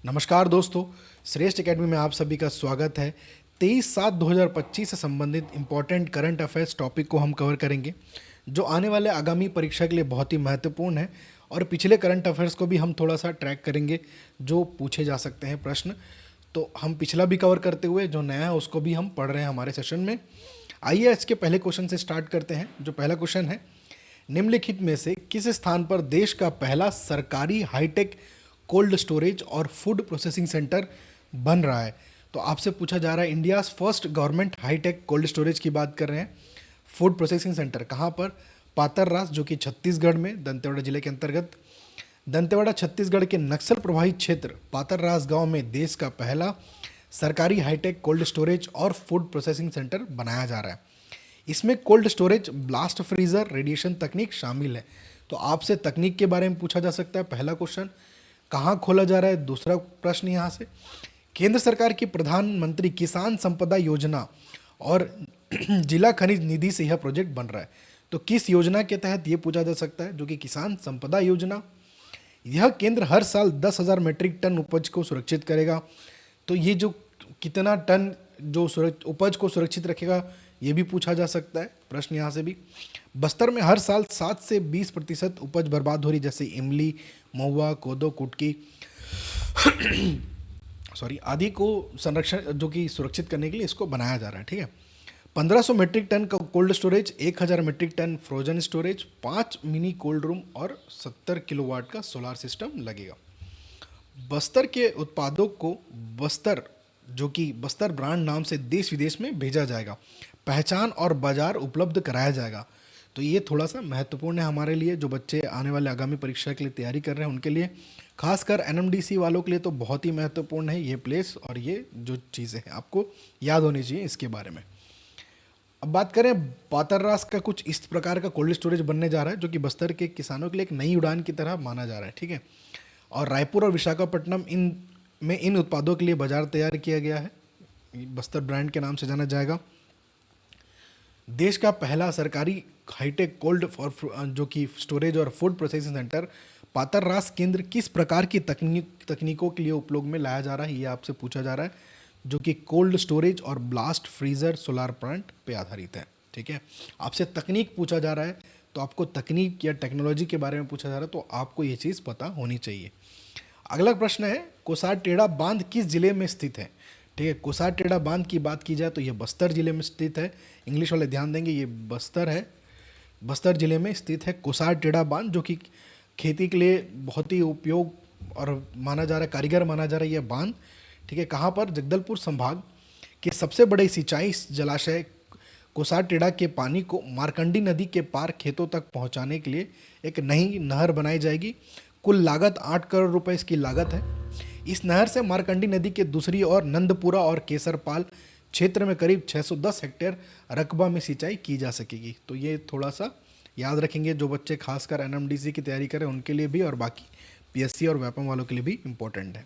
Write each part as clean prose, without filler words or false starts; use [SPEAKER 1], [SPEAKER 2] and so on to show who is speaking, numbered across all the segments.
[SPEAKER 1] नमस्कार दोस्तों, श्रेष्ठ एकेडमी में आप सभी का स्वागत है। 23/7/2025 से संबंधित इम्पोर्टेंट करंट अफेयर्स टॉपिक को हम कवर करेंगे, जो आने वाले आगामी परीक्षा के लिए बहुत ही महत्वपूर्ण है। और पिछले करंट अफेयर्स को भी हम थोड़ा सा ट्रैक करेंगे, जो पूछे जा सकते हैं प्रश्न। तो हम पिछला भी कवर करते हुए जो नया है उसको भी हम पढ़ रहे हैं हमारे सेशन में। आइए इसके पहले क्वेश्चन से स्टार्ट करते हैं। जो पहला क्वेश्चन है, निम्नलिखित में से किस स्थान पर देश का पहला सरकारी हाईटेक कोल्ड स्टोरेज और फूड प्रोसेसिंग सेंटर बन रहा है? तो आपसे पूछा जा रहा है, India's first government hi-tech cold storage की बात कर रहे हैं। फूड प्रोसेसिंग सेंटर कहाँ पर? पातररास, जो कि छत्तीसगढ़ में दंतेवाड़ा जिले के अंतर्गत। दंतेवाड़ा छत्तीसगढ़ के नक्सल प्रभावित क्षेत्र पातररास गांव में देश का पहला सरकारी हाईटेक कोल्ड स्टोरेज और फूड प्रोसेसिंग सेंटर बनाया जा रहा है। इसमें cold storage, blast freezer, radiation तकनीक शामिल है। तो आपसे तकनीक के बारे में पूछा जा सकता है। पहला क्वेश्चन, कहाँ खोला जा रहा है? दूसरा प्रश्न यहाँ से, केंद्र सरकार की प्रधानमंत्री किसान संपदा योजना और जिला खनिज निधि से यह प्रोजेक्ट बन रहा है। तो किस योजना के तहत ये पूछा जा सकता है? जो कि किसान संपदा योजना। यह केंद्र हर साल 10,000 मीट्रिक टन उपज को सुरक्षित करेगा। तो ये जो कितना टन जो उपज को सुरक्षित रखेगा, ये भी पूछा जा सकता है प्रश्न यहाँ से भी। बस्तर में हर साल 7 से 20% उपज बर्बाद हो रही, जैसे इमली, महुआ, कोदो, कुटकी आदि को संरक्षण जो कि सुरक्षित करने के लिए इसको बनाया जा रहा है। ठीक है। 1500 मीट्रिक टन का cold storage, 1000 metric ton frozen storage, 5 mini cold room और 70 किलोवाट का सोलार सिस्टम लगेगा। बस्तर के उत्पादों को बस्तर, जो कि बस्तर ब्रांड नाम से देश विदेश में भेजा जाएगा। पहचान और बाजार उपलब्ध कराया जाएगा। तो ये थोड़ा सा महत्वपूर्ण है हमारे लिए, जो बच्चे आने वाले आगामी परीक्षा के लिए तैयारी कर रहे हैं उनके लिए। खासकर एनएमडीसी वालों के लिए तो बहुत ही महत्वपूर्ण है ये प्लेस, और ये जो चीज़ें हैं आपको याद होनी चाहिए इसके बारे में। अब बात करें, पातररास का कुछ इस प्रकार का कोल्ड स्टोरेज बनने जा रहा है, जो कि बस्तर के किसानों के लिए एक नई उड़ान की तरह माना जा रहा है। ठीक है। और रायपुर और विशाखापट्टनम इन उत्पादों के लिए बाजार तैयार किया गया है। बस्तर ब्रांड के नाम से जाना जाएगा। देश का पहला सरकारी हाईटेक कोल्ड फॉर जो कि स्टोरेज और फूड प्रोसेसिंग सेंटर पातररास केंद्र किस प्रकार की तकनीकों के लिए उपयोग में लाया जा रहा है, ये आपसे पूछा जा रहा है, जो कि कोल्ड स्टोरेज और ब्लास्ट फ्रीजर सोलार प्लांट पे आधारित है। ठीक है। आपसे तकनीक पूछा जा रहा है, तो आपको तकनीक या टेक्नोलॉजी के बारे में पूछा जा रहा है, तो आपको ये चीज़ पता होनी चाहिए। अगला प्रश्न है, कोसार टेढ़ा बांध किस जिले में स्थित है? ठीक है। कोसार टेढ़ा बांध की बात की जाए तो ये बस्तर जिले में स्थित है। इंग्लिश वाले ध्यान देंगे, ये बस्तर है, बस्तर जिले में स्थित है कोसार टेढ़ा बांध, जो कि खेती के लिए बहुत ही उपयोग और माना जा रहा है, कारीगर माना जा रहा है यह बांध। ठीक है। कहाँ पर? जगदलपुर संभाग के सबसे बड़े सिंचाई जलाशय कोसार टेढ़ा के पानी को मारकंडी नदी के पार खेतों तक पहुँचाने के लिए एक नई नहर बनाई जाएगी। कुल लागत 8 करोड़ रुपए इसकी लागत है। इस नहर से मारकंडी नदी के दूसरी ओर नंदपुरा और केसरपाल क्षेत्र में करीब 610 हेक्टेयर रकबा में सिंचाई की जा सकेगी। तो ये थोड़ा सा याद रखेंगे, जो बच्चे खासकर एनएमडीसी की तैयारी करें उनके लिए भी, और बाकी पीएससी और व्यापम वालों के लिए भी इम्पोर्टेंट है।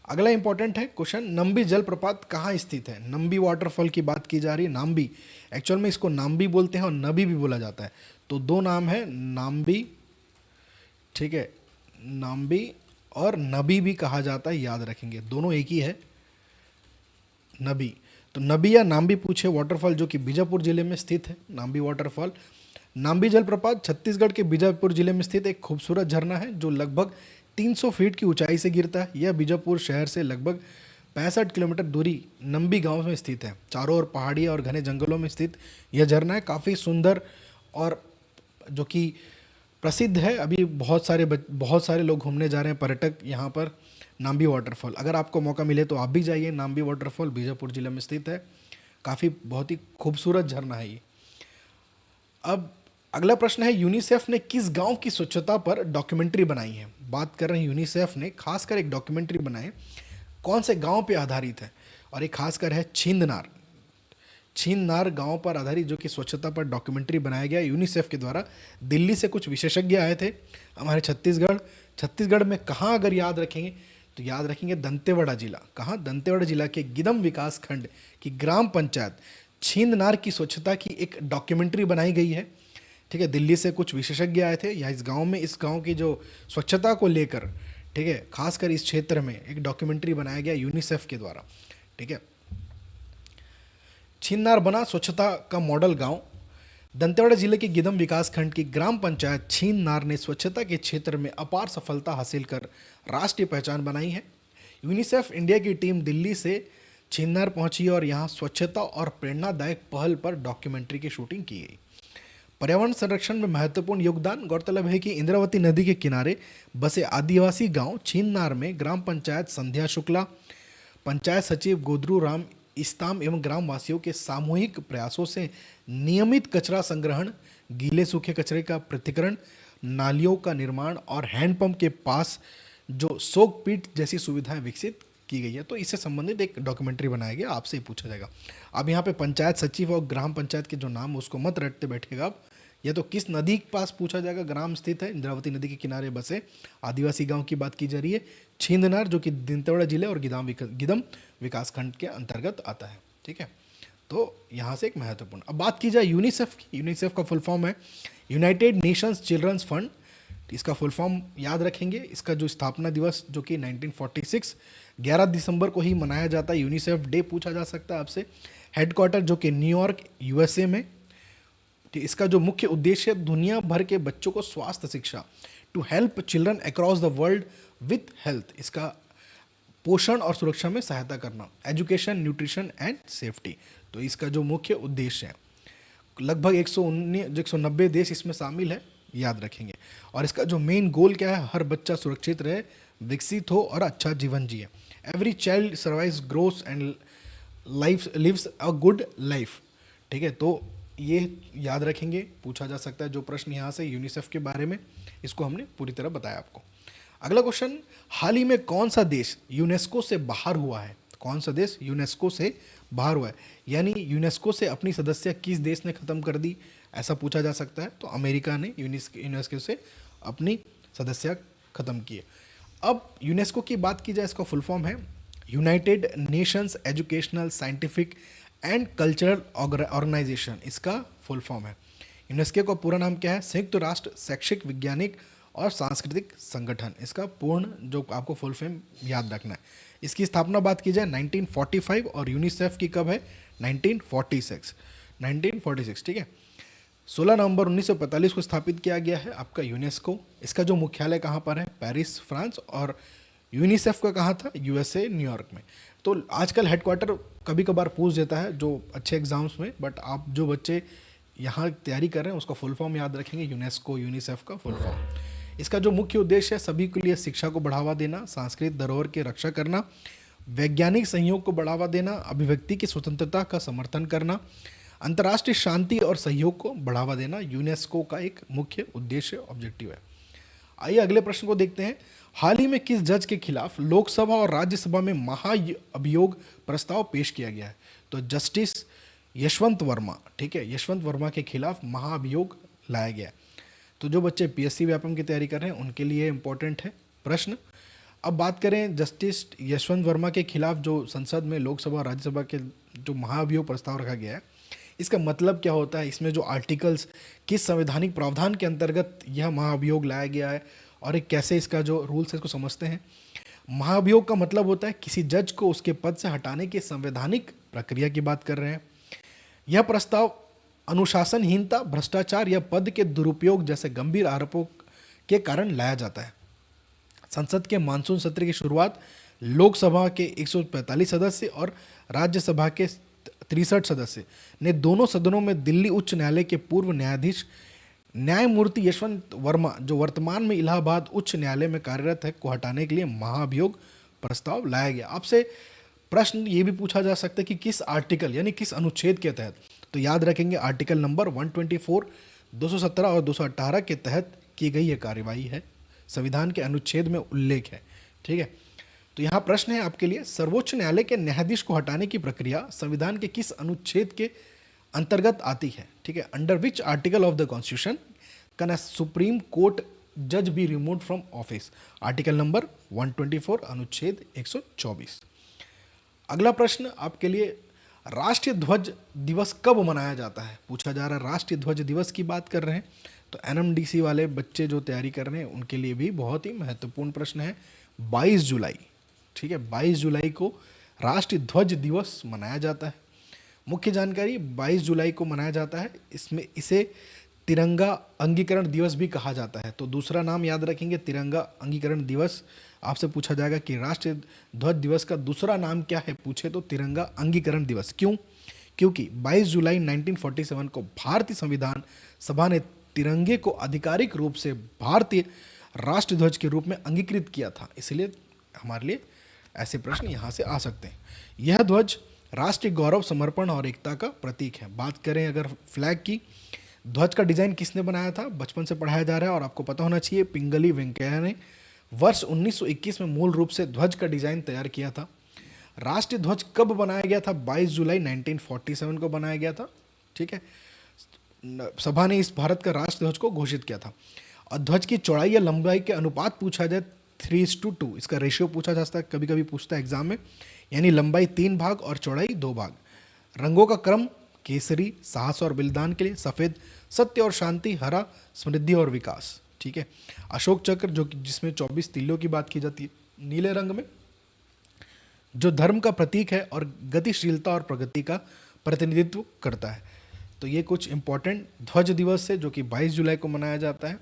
[SPEAKER 1] अगला इंपॉर्टेंट है क्वेश्चन, नंबी जलप्रपात कहाँ स्थित है? नंबी वाटरफॉल की बात की जा रही है। नाम्बी, एक्चुअल में इसको नाम्बी बोलते हैं और नबी भी बोला जाता है। तो दो नाम है, नाम्बी, ठीक है, नाम्बी और नबी भी कहा जाता है, याद रखेंगे, दोनों एक ही है, नबी। तो नबी या नाम्बी पूछे वाटरफॉल, जो कि बीजापुर जिले में स्थित है। नाम्बी वाटरफॉल, नाम्बी जलप्रपात छत्तीसगढ़ के बीजापुर जिले में स्थित एक खूबसूरत झरना है, जो लगभग 300 फीट की ऊंचाई से गिरता है। यह बीजापुर शहर से लगभग 65 किलोमीटर दूरी नंबी गांव में स्थित है। चारों ओर पहाड़ी और घने जंगलों में स्थित यह झरना है, काफ़ी सुंदर और जो कि प्रसिद्ध है। अभी बहुत सारे लोग घूमने जा रहे हैं, पर्यटक यहाँ पर नाम्बी वाटरफॉल। अगर आपको मौका मिले तो आप भी जाइए। नाम्बी वाटरफॉल बीजापुर जिले में स्थित है, काफ़ी बहुत ही खूबसूरत झरना है ये। अब अगला प्रश्न है, यूनिसेफ ने किस गांव की स्वच्छता पर डॉक्यूमेंट्री बनाई है? बात कर रहे हैं, यूनिसेफ ने खासकर एक डॉक्यूमेंट्री बनाई है, कौन से गांव पे आधारित है? और ये खासकर है छीननार गांव पर आधारित, जो कि स्वच्छता पर डॉक्यूमेंट्री बनाया गया यूनिसेफ के द्वारा। दिल्ली से कुछ विशेषज्ञ आए थे हमारे छत्तीसगढ़ में। कहाँ अगर याद रखेंगे तो याद रखेंगे दंतेवाड़ा जिला। कहाँ? दंतेवाड़ा जिला के गिदम विकास खंड की ग्राम पंचायत छीननार की स्वच्छता की एक डॉक्यूमेंट्री बनाई गई है। ठीक है। दिल्ली से कुछ विशेषज्ञ आए थे यहाँ इस गांव में, इस गांव की जो स्वच्छता को लेकर, ठीक है, खासकर इस क्षेत्र में एक डॉक्यूमेंट्री बनाया गया यूनिसेफ के द्वारा। ठीक है, छिन्नार बना स्वच्छता का मॉडल गांव। दंतेवाड़ा जिले के गिदम विकासखंड की ग्राम पंचायत छिन्नार ने स्वच्छता के क्षेत्र में अपार सफलता हासिल कर राष्ट्रीय पहचान बनाई है। यूनिसेफ इंडिया की टीम दिल्ली से छिन्नार पहुंची और यहां स्वच्छता और प्रेरणादायक पहल पर डॉक्यूमेंट्री की शूटिंग की गई। पर्यावरण संरक्षण में महत्वपूर्ण योगदान। गौरतलब है कि इंद्रावती नदी के किनारे बसे आदिवासी गांव छिन्नार में ग्राम पंचायत संध्या शुक्ला, पंचायत सचिव गोदरू राम इस्ताम एवं ग्रामवासियों के सामूहिक प्रयासों से नियमित कचरा संग्रहण, गीले सूखे कचरे का पृथक्करण, नालियों का निर्माण और हैंडपंप के पास जो सोक पीट जैसी सुविधाएं विकसित की गई है। तो इससे संबंधित एक डॉक्यूमेंट्री बनाया गया, आपसे ही पूछा जाएगा। अब यहाँ पे पंचायत सचिव और ग्राम पंचायत के जो नाम उसको मत रटते बैठेगा आप। ये तो किस नदी के पास पूछा जाएगा, ग्राम स्थित है इंद्रावती नदी के किनारे बसे आदिवासी गांव की बात की जा रही है। छिंदनार जो कि दंतेवाड़ा जिले और गिदम विकासखंड के अंतर्गत आता है। ठीक है, तो यहाँ से एक महत्वपूर्ण। अब बात की जाए यूनिसेफ की। यूनिसेफ का फुल फॉर्म है यूनाइटेड नेशंस चिल्ड्रंस फंड। इसका फुल फॉर्म याद रखेंगे। इसका जो स्थापना दिवस जो कि 1946 11 दिसंबर को ही मनाया जाता है। यूनिसेफ डे पूछा जा सकता है आपसे। हेडक्वार्टर जो कि न्यूयॉर्क यूएसए में। इसका जो मुख्य उद्देश्य है दुनिया भर के बच्चों को स्वास्थ्य शिक्षा, to help children across the world with health. इसका पोषण और सुरक्षा में सहायता करना, एजुकेशन, न्यूट्रिशन एंड सेफ्टी। तो इसका जो मुख्य उद्देश्य है, लगभग 190 देश इसमें शामिल है, याद रखेंगे। और इसका जो मेन गोल क्या है, हर बच्चा सुरक्षित रहे, विकसित हो और अच्छा जीवन जिए। Every child survives, grows and life lives a good life. ठीक है, तो ये याद रखेंगे, पूछा जा सकता है जो प्रश्न यहाँ से यूनिसेफ के बारे में, इसको हमने पूरी तरह बताया आपको। अगला क्वेश्चन, हाल ही में कौन सा देश यूनेस्को से बाहर हुआ है? कौन सा देश यूनेस्को से बाहर हुआ है, यानी यूनेस्को से अपनी सदस्य किस देश ने ख़त्म कर दी, ऐसा पूछा जा सकता है। तो अमेरिका ने यूनेस्को से अपनी सदस्य ख़त्म किए। अब यूनेस्को की बात की जाए, इसका फुल फॉर्म है United Nations Educational, Scientific and Cultural Organisation. इसका फुल फॉर्म है। यूनेस्को का पूरा नाम क्या है? संयुक्त राष्ट्र शैक्षिक, वैज्ञानिक और सांस्कृतिक संगठन। इसका पूर्ण जो आपको फुल फॉर्म याद रखना है। इसकी स्थापना बात की जाए 1945 और यूनिसेफ की कब है? 1946। ठीक है, 16 नवंबर 1945 को स्थापित किया गया है आपका यूनेस्को। इसका जो मुख्यालय कहाँ पर है? Paris, France. और यूनिसेफ का कहाँ था? यूएसए, न्यूयॉर्क में। तो आजकल हेडक्वार्टर कभी कभार पूछ देता है जो अच्छे एग्जाम्स में, बट आप जो बच्चे यहाँ तैयारी कर रहे हैं उसका फुल फॉर्म याद रखेंगे, यूनेस्को, यूनिसेफ का फुल फॉर्म। इसका जो मुख्य उद्देश्य है सभी के लिए शिक्षा को बढ़ावा देना, सांस्कृतिक धरोहर की रक्षा करना, वैज्ञानिक सहयोग को बढ़ावा देना, अभिव्यक्ति की स्वतंत्रता का समर्थन करना, अंतर्राष्ट्रीय शांति और सहयोग को बढ़ावा देना यूनेस्को का एक मुख्य उद्देश्य, ऑब्जेक्टिव है। आइए अगले प्रश्न को देखते हैं। हाल ही में किस जज के खिलाफ लोकसभा और राज्यसभा में महाअभियोग प्रस्ताव पेश किया गया है? तो जस्टिस यशवंत वर्मा। ठीक है, यशवंत वर्मा के खिलाफ महाअभियोग लाया गया है। तो जो बच्चे पीएससी व्यापम की तैयारी कर रहे हैं उनके लिए इंपॉर्टेंट है प्रश्न। अब बात करें जस्टिस यशवंत वर्मा के खिलाफ जो संसद में लोकसभा और राज्यसभा के जो महाअभियोग प्रस्ताव रखा गया है, इसका मतलब क्या होता है, इसमें जो आर्टिकल्स किस संवैधानिक प्रावधान के अंतर्गत यह महाअभियोग लाया गया है और एक कैसे इसका जो रूल्स है इसको समझते हैं। महाअभियोग का मतलब होता है किसी जज को उसके पद से हटाने की संवैधानिक प्रक्रिया की बात कर रहे हैं। यह प्रस्ताव अनुशासनहीनता, भ्रष्टाचार या पद के दुरुपयोग जैसे गंभीर आरोपों के कारण लाया जाता है। संसद के मानसून सत्र की शुरुआत लोकसभा के 145 सदस्य और राज्यसभा के 63 सदस्य ने दोनों सदनों में दिल्ली उच्च न्यायालय के पूर्व न्यायाधीश न्यायमूर्ति यशवंत वर्मा, जो वर्तमान में इलाहाबाद उच्च न्यायालय में कार्यरत है, को हटाने के लिए महाअभियोग प्रस्ताव लाया गया। आपसे प्रश्न ये भी पूछा जा सकता है कि किस आर्टिकल यानी किस अनुच्छेद के तहत? तो याद रखेंगे आर्टिकल नंबर 124, 217 और 218 के तहत की गई यह कार्यवाही है, संविधान के अनुच्छेद में उल्लेख है। ठीक है, तो यहाँ प्रश्न है आपके लिए, सर्वोच्च न्यायालय के न्यायाधीश को हटाने की प्रक्रिया संविधान के किस अनुच्छेद के अंतर्गत आती है? ठीक है, under which article of the constitution can a Supreme Court जज be removed from office? Article number 124, अनुच्छेद 124। अगला प्रश्न आपके लिए, राष्ट्रीय ध्वज दिवस कब मनाया जाता है? पूछा जा रहा है, राष्ट्रीय ध्वज दिवस की बात कर रहे हैं। तो एनएमडीसी वाले बच्चे जो तैयारी कर रहे हैं उनके लिए भी बहुत ही महत्वपूर्ण प्रश्न है। 22 जुलाई, ठीक है, 22 जुलाई को राष्ट्रीय ध्वज दिवस मनाया जाता है। मुख्य जानकारी, 22 जुलाई को मनाया जाता है, इसमें इसे तिरंगा अंगीकरण दिवस भी कहा जाता है। तो दूसरा नाम याद रखेंगे, तिरंगा अंगीकरण दिवस। आपसे पूछा जाएगा कि राष्ट्रीय ध्वज दिवस का दूसरा नाम क्या है, पूछे तो तिरंगा अंगीकरण दिवस। क्यों? क्योंकि 22 जुलाई 1947 को भारतीय संविधान सभा ने तिरंगे को आधिकारिक रूप से भारतीय राष्ट्र ध्वज के रूप में अंगीकृत किया था। इसलिए हमारे लिए ऐसे प्रश्न यहाँ से आ सकते हैं। यह ध्वज राष्ट्रीय गौरव, समर्पण और एकता का प्रतीक है। बात करें अगर फ्लैग की, ध्वज का डिजाइन किसने बनाया था, बचपन से पढ़ाया जा रहा है और आपको पता होना चाहिए, पिंगली वेंकैया ने वर्ष 1921 में मूल रूप से ध्वज का डिजाइन तैयार किया था। राष्ट्रीय ध्वज कब बनाया गया था? 22 जुलाई 1947 को बनाया गया था, ठीक है। सभा ने इस भारत का राष्ट्र ध्वज को घोषित किया था। और ध्वज की चौड़ाई या लंबाई के अनुपात पूछा जाए 3:2, इसका रेशियो पूछा जा सकता है, कभी कभी पूछता है एग्जाम में, यानी लंबाई 3 भाग और चौड़ाई 2 भाग। रंगों का क्रम, केसरी साहस और बलिदान के लिए, सफ़ेद सत्य और शांति, हरा समृद्धि और विकास, ठीक है। अशोक चक्र जो कि जिसमें 24 तीलियों की बात की जाती है, नीले रंग में, जो धर्म का प्रतीक है और गतिशीलता और प्रगति का प्रतिनिधित्व करता है। तो ये कुछ इंपॉर्टेंट ध्वज दिवस है जो कि 22 जुलाई को मनाया जाता है।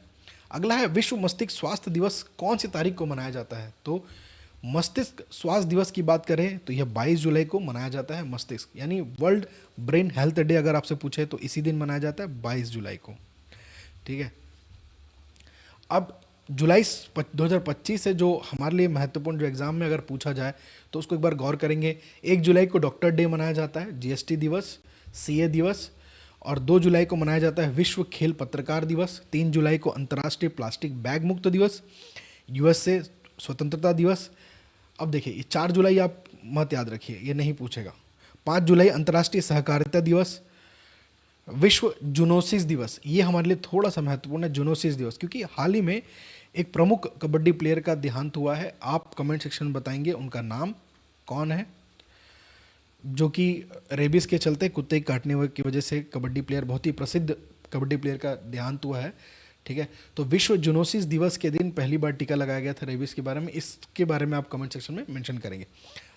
[SPEAKER 1] अगला है विश्व मस्तिष्क स्वास्थ्य दिवस, कौन सी तारीख को मनाया जाता है? तो मस्तिष्क स्वास्थ्य दिवस की बात करें तो यह 22 जुलाई को मनाया जाता है। मस्तिष्क यानी वर्ल्ड ब्रेन हेल्थ डे अगर आपसे पूछे तो इसी दिन मनाया जाता है, 22 जुलाई को, ठीक है। अब जुलाई 2025 से जो हमारे लिए महत्वपूर्ण, जो एग्जाम में अगर पूछा जाए तो उसको एक बार गौर करेंगे। 1 जुलाई को डॉक्टर डे मनाया जाता है, जीएसटी दिवस, सीए दिवस, और 2 जुलाई को मनाया जाता है विश्व खेल पत्रकार दिवस। 3 जुलाई को अंतर्राष्ट्रीय प्लास्टिक बैग मुक्त दिवस, यूएसए स्वतंत्रता दिवस। अब देखिए, ये 4 जुलाई आप मत याद रखिए, ये नहीं पूछेगा। 5 जुलाई अंतर्राष्ट्रीय सहकारिता दिवस, विश्व जूनोसिस दिवस, ये हमारे लिए थोड़ा सा महत्वपूर्ण है, जूनोसिस दिवस, क्योंकि हाल ही में एक प्रमुख कबड्डी प्लेयर का देहांत हुआ है। आप कमेंट सेक्शन में बताएंगे उनका नाम कौन है, जो कि रेबिस के चलते, कुत्ते काटने की वजह से कबड्डी प्लेयर, बहुत ही प्रसिद्ध कबड्डी प्लेयर का देहांत हुआ है, ठीक है। तो विश्व जूनोसिस दिवस के दिन पहली बार टीका लगाया गया था रेबिस के बारे में, इसके बारे में आप कमेंट सेक्शन में मेंशन करेंगे।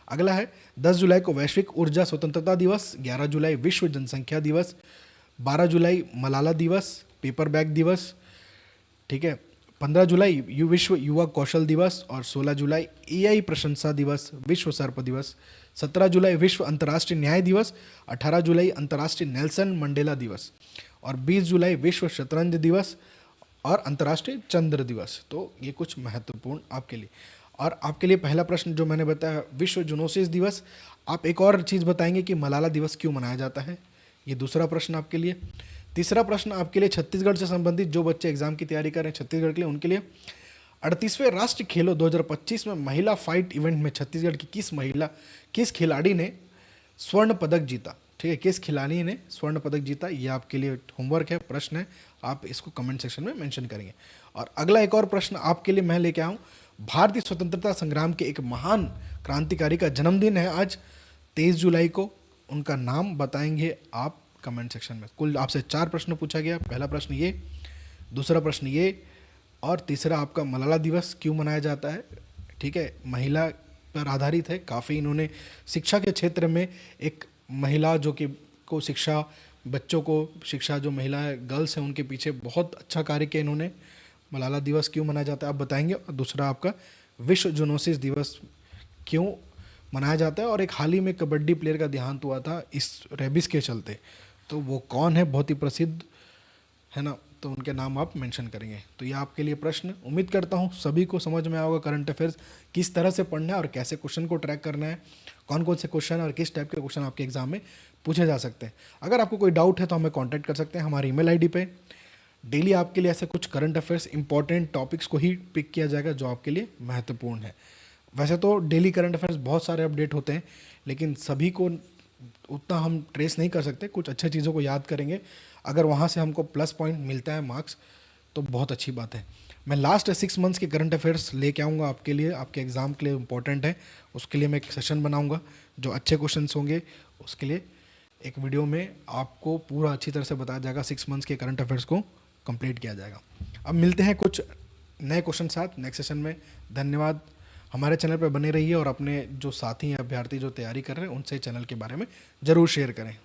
[SPEAKER 1] अगला है 10 जुलाई को वैश्विक ऊर्जा स्वतंत्रता दिवस, 11 जुलाई विश्व जनसंख्या दिवस, 12 जुलाई मलाला दिवस, पेपर बैग दिवस, ठीक है। 15 जुलाई विश्व युवा कौशल दिवस, और 16 जुलाई एआई प्रशंसा दिवस, विश्व सर्प दिवस, 17 जुलाई विश्व अंतर्राष्ट्रीय न्याय दिवस, 18 जुलाई अंतर्राष्ट्रीय नेल्सन मंडेला दिवस, और 20 जुलाई विश्व शतरंज दिवस और अंतर्राष्ट्रीय चंद्र दिवस। तो ये कुछ महत्वपूर्ण आपके लिए। और आपके लिए पहला प्रश्न जो मैंने बताया, विश्व जूनोसिस दिवस, आप एक और चीज़ बताएंगे कि मलाला दिवस क्यों मनाया जाता है, ये दूसरा प्रश्न आपके लिए। तीसरा प्रश्न आपके लिए छत्तीसगढ़ से संबंधित, जो बच्चे एग्जाम की तैयारी कर रहे हैं छत्तीसगढ़ के लिए, उनके लिए 38वें राष्ट्रीय खेलों 2025 में महिला फाइट इवेंट में छत्तीसगढ़ की किस खिलाड़ी ने स्वर्ण पदक जीता, ठीक है, किस खिलाड़ी ने स्वर्ण पदक जीता, ये आपके लिए होमवर्क है, प्रश्न है, आप इसको कमेंट सेक्शन में मेंशन करेंगे। और अगला एक और प्रश्न आपके लिए मैं लेके आऊँ, भारतीय स्वतंत्रता संग्राम के एक महान क्रांतिकारी का जन्मदिन है आज 23 जुलाई को, उनका नाम बताएंगे आप कमेंट सेक्शन में। कुल आपसे 4 प्रश्न पूछा गया, पहला प्रश्न ये, दूसरा प्रश्न ये, और तीसरा आपका मलाला दिवस क्यों मनाया जाता है, ठीक है, महिला पर आधारित है। काफ़ी इन्होंने शिक्षा के क्षेत्र में एक महिला जो कि को शिक्षा, बच्चों को शिक्षा, जो महिला गर्ल्स हैं उनके पीछे बहुत अच्छा कार्य किया इन्होंने। मलाला दिवस क्यों मनाया जाता है आप बताएंगे। और दूसरा आपका विश्व जूनोसिस दिवस क्यों मनाया जाता है, और एक हाल ही में कबड्डी प्लेयर का देहांत हुआ था इस रेबिस के चलते, तो वो कौन है, बहुत ही प्रसिद्ध है ना, तो उनके नाम आप मेंशन करेंगे। तो ये आपके लिए प्रश्न, उम्मीद करता हूँ सभी को समझ में आएगा करंट अफेयर्स किस तरह से पढ़ना है और कैसे क्वेश्चन को ट्रैक करना है, कौन कौन से क्वेश्चन और किस टाइप के क्वेश्चन आपके एग्जाम में पूछे जा सकते हैं। अगर आपको कोई डाउट है तो हमें कॉन्टैक्ट कर सकते हैं हमारी ईमेल आईडी पे। डेली आपके लिए ऐसे कुछ करंट अफेयर्स इंपॉर्टेंट टॉपिक्स को ही पिक किया जाएगा जो आपके लिए महत्वपूर्ण है। वैसे तो डेली करंट अफेयर्स बहुत सारे अपडेट होते हैं, लेकिन सभी को उतना हम ट्रेस नहीं कर सकते, कुछ अच्छी चीज़ों को याद करेंगे, अगर वहाँ से हमको प्लस पॉइंट मिलता है मार्क्स तो बहुत अच्छी बात है। मैं लास्ट 6 मंथ्स के करंट अफेयर्स लेके आऊँगा आपके लिए, आपके एग्ज़ाम के लिए इंपॉर्टेंट है, उसके लिए मैं एक सेशन बनाऊँगा, जो अच्छे क्वेश्चन होंगे उसके लिए एक वीडियो में आपको पूरा अच्छी तरह से बताया जाएगा, 6 मंथ्स के करंट अफेयर्स को कंप्लीट किया जाएगा। अब मिलते हैं कुछ नए क्वेश्चन साथ नेक्स्ट सेशन में। धन्यवाद हमारे चैनल पर बने रहिए और अपने जो साथी या अभ्यर्थी जो तैयारी कर रहे हैं उनसे चैनल के बारे में ज़रूर शेयर करें।